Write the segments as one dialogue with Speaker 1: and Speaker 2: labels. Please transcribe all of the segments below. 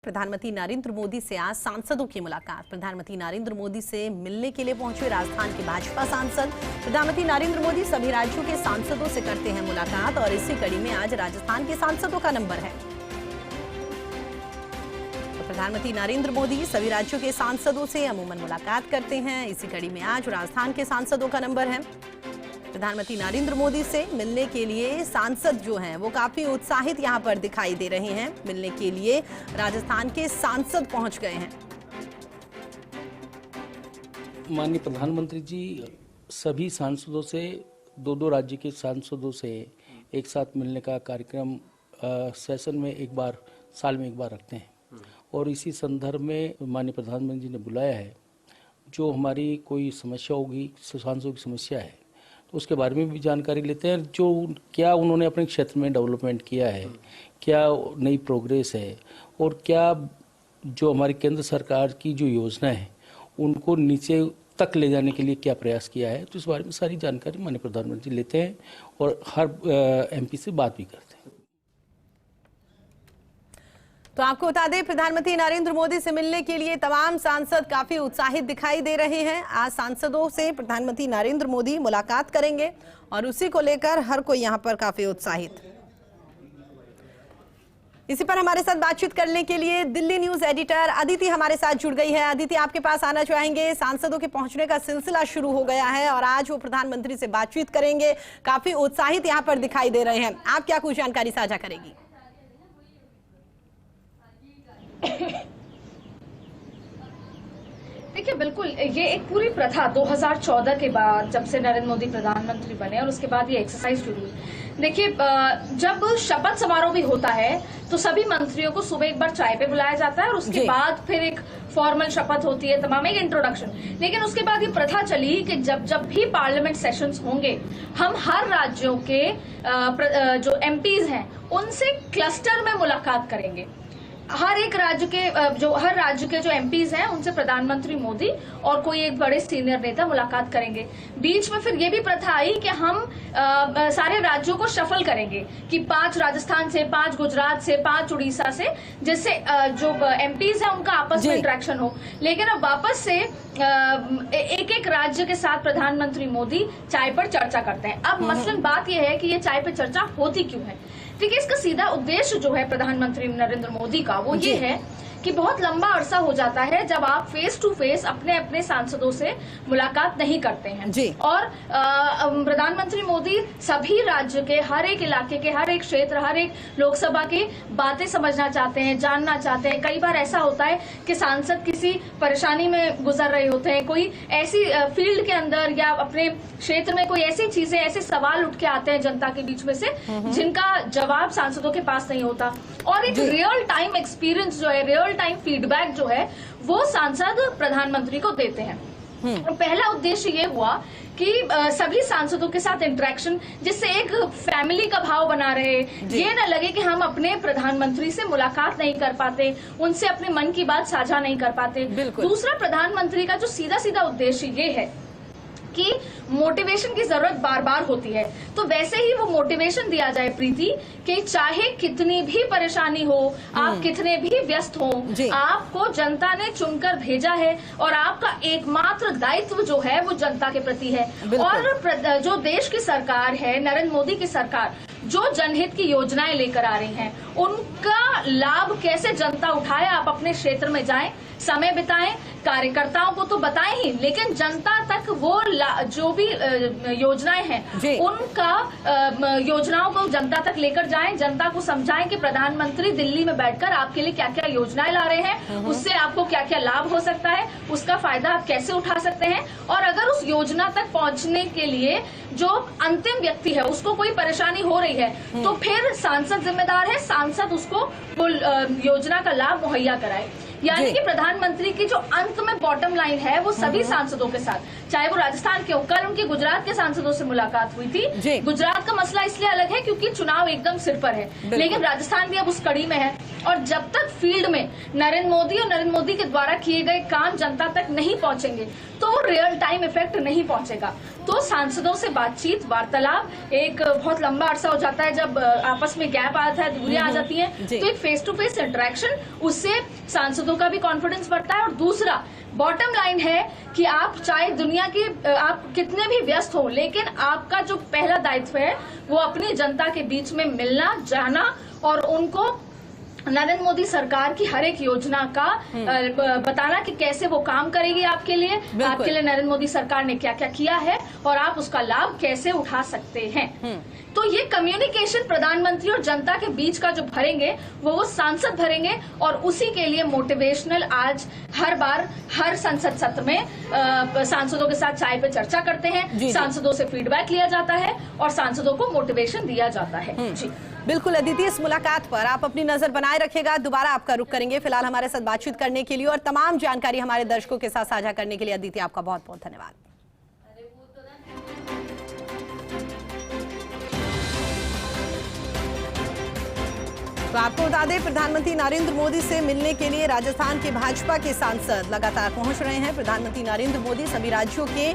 Speaker 1: प्रधानमंत्री नरेंद्र मोदी से आज सांसदों की मुलाकात। प्रधानमंत्री नरेंद्र मोदी से मिलने के लिए पहुंचे राजस्थान के भाजपा सांसद। प्रधानमंत्री नरेंद्र मोदी सभी राज्यों के सांसदों से करते हैं मुलाकात और इसी कड़ी में आज राजस्थान के सांसदों का नंबर है। तो प्रधानमंत्री नरेंद्र मोदी सभी राज्यों के सांसदों से अमूमन मुलाकात करते हैं। इसी कड़ी में आज राजस्थान के सांसदों का नंबर है। प्रधानमंत्री नरेंद्र मोदी से मिलने के लिए सांसद जो हैं वो काफी उत्साहित यहां पर दिखाई दे रहे हैं। मिलने के लिए राजस्थान के सांसद पहुंच गए हैं।
Speaker 2: माननीय प्रधानमंत्री जी सभी सांसदों से दो राज्य के सांसदों से एक साथ मिलने का कार्यक्रम सेशन में एक बार साल में एक बार रखते हैं और इसी संदर्भ में माननीय प्रधानमंत्री जी ने बुलाया है। जो हमारी कोई समस्या होगी, सांसदों की समस्या है, तो उसके बारे में भी जानकारी लेते हैं। जो क्या उन्होंने अपने क्षेत्र में डेवलपमेंट किया है, क्या नई प्रोग्रेस है और क्या जो हमारी केंद्र सरकार की जो योजना है उनको नीचे तक ले जाने के लिए क्या प्रयास किया है, तो इस बारे में सारी जानकारी माननीय प्रधानमंत्री लेते हैं और हर एमपी से बात भी करते हैं।
Speaker 1: तो आपको बता दें, प्रधानमंत्री नरेंद्र मोदी से मिलने के लिए तमाम सांसद काफी उत्साहित दिखाई दे रहे हैं। आज सांसदों से प्रधानमंत्री नरेंद्र मोदी मुलाकात करेंगे और उसी को लेकर हर कोई यहां पर काफी उत्साहित। इसी पर हमारे साथ बातचीत करने के लिए दिल्ली न्यूज एडिटर अदिति हमारे साथ जुड़ गई है। अदिति, आपके पास आना चाहेंगे। सांसदों के पहुंचने का सिलसिला शुरू हो गया है और आज वो प्रधानमंत्री से बातचीत करेंगे। काफी उत्साहित यहाँ पर दिखाई दे रहे हैं। आप क्या कुछ जानकारी साझा करेंगी?
Speaker 3: देखिए, बिल्कुल ये एक पूरी प्रथा 2014 के बाद जब से नरेंद्र मोदी प्रधानमंत्री बने और उसके बाद ये एक्सरसाइज शुरू हुई। देखिए, जब शपथ समारोह भी होता है तो सभी मंत्रियों को सुबह एक बार चाय पे बुलाया जाता है और उसके बाद फिर एक फॉर्मल शपथ होती है, तमाम एक इंट्रोडक्शन। लेकिन उसके बाद ये प्रथा चली कि जब भी पार्लियामेंट सेशंस होंगे हम हर राज्यों के जो एमपीज हैं उनसे क्लस्टर में मुलाकात करेंगे। हर राज्य के जो एमपीज हैं उनसे प्रधानमंत्री मोदी और कोई एक बड़े सीनियर नेता मुलाकात करेंगे। बीच में फिर ये भी प्रथा आई कि हम सारे राज्यों को शफल करेंगे कि 5 राजस्थान से, 5 गुजरात से, 5 उड़ीसा से, जिससे जो एमपीज हैं उनका आपस में इंटरेक्शन हो। लेकिन अब वापस से एक एक राज्य के साथ प्रधानमंत्री मोदी चाय पर चर्चा करते हैं। अब मसलन बात यह है कि ये चाय पर चर्चा होती क्यों है। देखिए, इसका सीधा उद्देश्य जो है प्रधानमंत्री नरेंद्र मोदी का वो ये है कि बहुत लंबा अरसा हो जाता है जब आप फेस टू फेस अपने अपने सांसदों से मुलाकात नहीं करते हैं। और प्रधानमंत्री मोदी सभी राज्य के हर एक इलाके के हर एक क्षेत्र, हर एक लोकसभा की बातें समझना चाहते हैं, जानना चाहते हैं। कई बार ऐसा होता है कि सांसद किसी परेशानी में गुजर रहे होते हैं, कोई ऐसी फील्ड के अंदर या अपने क्षेत्र में कोई ऐसी चीजें, ऐसे सवाल उठ के आते हैं जनता के बीच में से जिनका जवाब सांसदों के पास नहीं होता। और एक रियल टाइम एक्सपीरियंस जो है, रियल टाइम फीडबैक जो है वो सांसद प्रधानमंत्री को देते हैं। तो पहला उद्देश्य ये हुआ कि सभी सांसदों के साथ इंटरेक्शन, जिससे एक फैमिली का भाव बना रहे, ये न लगे कि हम अपने प्रधानमंत्री से मुलाकात नहीं कर पाते, उनसे अपने मन की बात साझा नहीं कर पाते। दूसरा, प्रधानमंत्री का जो सीधा सीधा उद्देश्य ये है कि मोटिवेशन की जरूरत बार बार होती है, तो वैसे ही वो मोटिवेशन दिया जाए प्रीति कि चाहे कितनी भी परेशानी हो, आप कितने भी व्यस्त हो, आपको जनता ने चुनकर भेजा है और आपका एकमात्र दायित्व जो है वो जनता के प्रति है। और जो देश की सरकार है, नरेंद्र मोदी की सरकार, जो जनहित की योजनाएं लेकर आ रही हैं उनका लाभ कैसे जनता उठाए। आप अपने क्षेत्र में जाएं, समय बिताएं, कार्यकर्ताओं को तो बताएं ही, लेकिन जनता तक वो जो भी योजनाएं हैं उनका योजनाओं को जनता तक लेकर जाएं, जनता को समझाएं कि प्रधानमंत्री दिल्ली में बैठकर आपके लिए क्या क्या योजनाएं ला रहे हैं, उससे आपको क्या क्या लाभ हो सकता है, उसका फायदा आप कैसे उठा सकते हैं। और अगर उस योजना तक पहुंचने के लिए जो अंतिम व्यक्ति है उसको कोई परेशानी हो रही है तो फिर सांसद जिम्मेदार है, सांसद उसको योजना का लाभ मुहैया कराए। यानी कि प्रधानमंत्री की जो अंत में बॉटम लाइन है वो सभी सांसदों के साथ, चाहे वो राजस्थान के हो, कल उनकी गुजरात के सांसदों से मुलाकात हुई थी। गुजरात का मसला इसलिए अलग है क्योंकि चुनाव एकदम सिर पर है, लेकिन राजस्थान भी अब उस कड़ी में है। और जब तक फील्ड में नरेंद्र मोदी और नरेंद्र मोदी के द्वारा किए गए काम जनता तक नहीं पहुंचेंगे तो रियल टाइम इफेक्ट नहीं पहुंचेगा। तो सांसदों से बातचीत, वार्तालाप, एक बहुत लंबा अरसा हो जाता है जब आपस में गैप आता है, दूरियां आ जाती हैं, तो एक फेस टू फेस इंटरेक्शन, उससे सांसदों का भी कॉन्फिडेंस बढ़ता है। और दूसरा बॉटम लाइन है कि आप चाहे दुनिया की आप कितने भी व्यस्त हो, लेकिन आपका जो पहला दायित्व है वो अपनी जनता के बीच में मिलना, जाना और उनको नरेंद्र मोदी सरकार की हर एक योजना का बताना कि कैसे वो काम करेगी आपके लिए नरेंद्र मोदी सरकार ने क्या क्या किया है और आप उसका लाभ कैसे उठा सकते हैं। तो ये कम्युनिकेशन प्रधानमंत्री और जनता के बीच का जो भरेंगे वो सांसद भरेंगे और उसी के लिए मोटिवेशनल आज हर बार हर संसद सत्र में सांसदों के साथ चाय पे चर्चा करते हैं, सांसदों से फीडबैक लिया जाता है और सांसदों को मोटिवेशन दिया जाता है। जी
Speaker 1: बिल्कुल अदिति, इस मुलाकात पर आप अपनी नजर बनाए रखिएगा, दोबारा आपका रुख करेंगे। फिलहाल हमारे साथ बातचीत करने के लिए और तमाम जानकारी हमारे दर्शकों के साथ साझा करने के लिए अदिति आपका बहुत बहुत धन्यवाद। तो आपको बता दें, प्रधानमंत्री नरेंद्र मोदी से मिलने के लिए राजस्थान के भाजपा के सांसद लगातार पहुंच रहे हैं। प्रधानमंत्री नरेंद्र मोदी सभी राज्यों के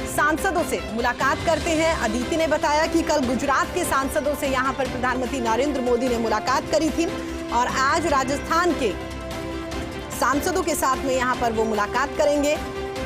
Speaker 1: सांसदों से मुलाकात करते हैं। अदिति ने बताया कि कल गुजरात के सांसदों से यहां पर प्रधानमंत्री नरेंद्र मोदी ने मुलाकात करी थी और आज राजस्थान के सांसदों के साथ में यहां पर वो मुलाकात करेंगे।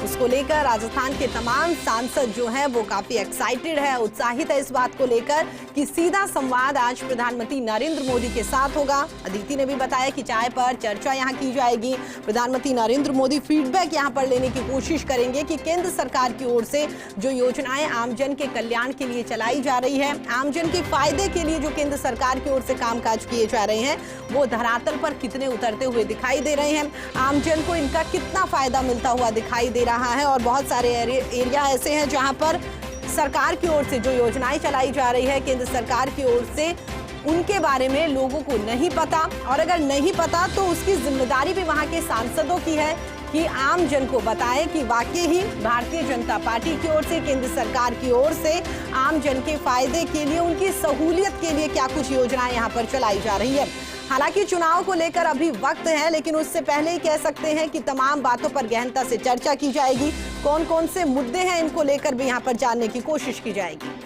Speaker 1: उसको लेकर राजस्थान के तमाम सांसद जो हैं वो काफी एक्साइटेड है, उत्साहित है इस बात को लेकर कि सीधा संवाद आज प्रधानमंत्री नरेंद्र मोदी के साथ होगा। अदिति ने भी बताया कि चाय पर चर्चा यहां की जाएगी। प्रधानमंत्री नरेंद्र मोदी फीडबैक यहां पर लेने की कोशिश करेंगे कि केंद्र सरकार की ओर से जो योजनाएं आमजन के कल्याण के लिए चलाई जा रही है, आमजन के फायदे के लिए जो केंद्र सरकार की ओर से कामकाज किए जा रहे हैं, वो धरातल पर कितने उतरते हुए दिखाई दे रहे हैं, आमजन को इनका कितना फायदा मिलता हुआ दिखाई दे रहा है। और बहुत सारे एरिया ऐसे हैं जहां पर सरकार की ओर से जो योजनाएं चलाई जा रही है केंद्र सरकार की ओर से, उनके बारे में लोगों को नहीं पता, और अगर नहीं पता तो उसकी जिम्मेदारी भी वहां के सांसदों की है कि आम जन को बताएं कि वाकई ही भारतीय जनता पार्टी की ओर से, केंद्र सरकार की ओर से आम जन के फायदे के लिए, उनकी सहूलियत के लिए क्या कुछ योजनाएं यहां पर चलाई जा रही है। हालांकि चुनाव को लेकर अभी वक्त है, लेकिन उससे पहले ही कह सकते हैं कि तमाम बातों पर गहनता से चर्चा की जाएगी। कौन कौन से मुद्दे हैं इनको लेकर भी यहां पर जानने की कोशिश की जाएगी।